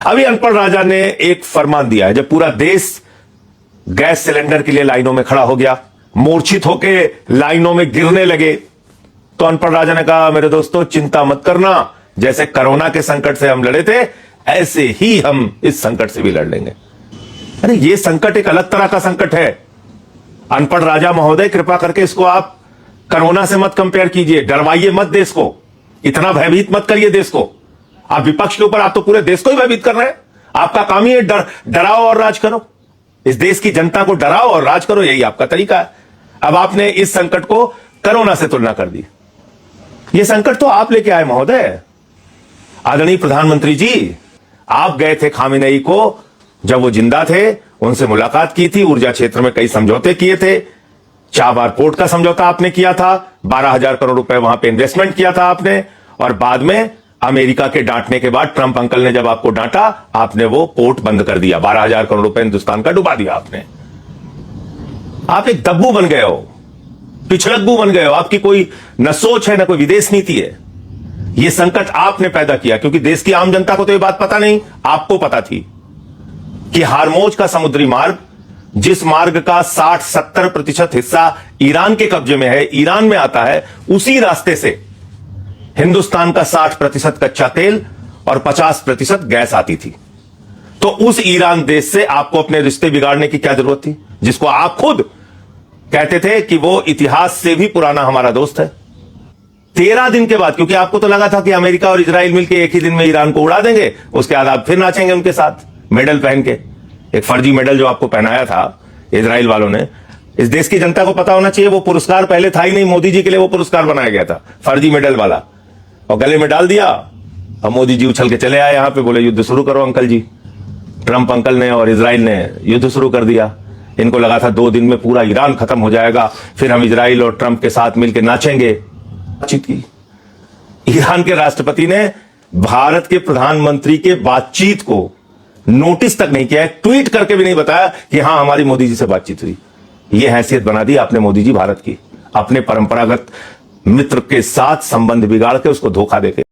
अभी अनपढ़ राजा ने एक फरमान दिया है, जब पूरा देश गैस सिलेंडर के लिए लाइनों में खड़ा हो गया, मूर्छित होके लाइनों में गिरने लगे, तो अनपढ़ राजा ने कहा मेरे दोस्तों चिंता मत करना, जैसे कोरोना के संकट से हम लड़े थे ऐसे ही हम इस संकट से भी लड़ लेंगे। अरे ये संकट एक अलग तरह का संकट है। अनपढ़ राजा महोदय कृपा करके इसको आप कोरोना से मत कंपेयर कीजिए, डरवाइए मत देश को, इतना भयभीत मत करिए देश को। आप विपक्ष के ऊपर आप तो पूरे देश को ही भयभीत कर रहे हैं। आपका काम ही है डराओ और राज करो, इस देश की जनता को डराओ और राज करो, यही आपका तरीका है। अब आपने इस संकट को कोरोना से तुलना कर दी। यह संकट तो आप लेके आए महोदय। आदरणीय प्रधानमंत्री जी, आप गए थे खामेनेई को, जब वो जिंदा थे उनसे मुलाकात की थी, ऊर्जा क्षेत्र में कई समझौते किए थे, चाबार पोर्ट का समझौता आपने किया था, 12,000 करोड़ रुपए वहां पे इन्वेस्टमेंट किया था आपने, और बाद में अमेरिका के डांटने के बाद, ट्रंप अंकल ने जब आपको डांटा, आपने वो पोर्ट बंद कर दिया, 12,000 करोड़ रुपए हिंदुस्तान का डुबा दिया आपने। आप एक दब्बू बन गए हो, पिछड़कबू बन गए हो, आपकी कोई न सोच है न कोई विदेश नीति है। यह संकट आपने पैदा किया, क्योंकि देश की आम जनता को तो यह बात पता नहीं, आपको पता थी कि हार्मोज का समुद्री मार्ग, जिस मार्ग का 60-70% हिस्सा ईरान के कब्जे में है, ईरान में आता है, उसी रास्ते से हिंदुस्तान का 60% कच्चा तेल और 50% गैस आती थी। तो उस ईरान देश से आपको अपने रिश्ते बिगाड़ने की क्या जरूरत थी, जिसको आप खुद कहते थे कि वो इतिहास से भी पुराना हमारा दोस्त है। 13 दिन के बाद, क्योंकि आपको तो लगा था कि अमेरिका और इजराइल मिलकर एक ही दिन में ईरान को उड़ा देंगे, उसके बाद आप फिर नाचेंगे उनके साथ मेडल पहन के, एक फर्जी मेडल जो आपको पहनाया था इजराइल वालों ने। इस देश की जनता को पता होना चाहिए वो पुरस्कार पहले था ही नहीं, मोदी जी के लिए वो पुरस्कार बनाया गया था, फर्जी मेडल वाला, और गले में डाल दिया। अब मोदी जी उछल के चले आए यहां पे, बोले युद्ध शुरू करो अंकल जी। ट्रंप अंकल ने और इजराइल ने युद्ध शुरू कर दिया। इनको लगा था 2 दिन में पूरा ईरान खत्म हो जाएगा, फिर हम इजराइल और ट्रंप के साथ मिलकर नाचेंगे। बातचीत की, ईरान के राष्ट्रपति ने भारत के प्रधानमंत्री के बातचीत को नोटिस तक नहीं किया, ट्वीट करके भी नहीं बताया कि हां हमारी मोदी जी से बातचीत हुई। यह हैसियत बना दी आपने मोदी जी भारत की, अपने परंपरागत मित्र के साथ संबंध बिगाड़ के उसको धोखा देके।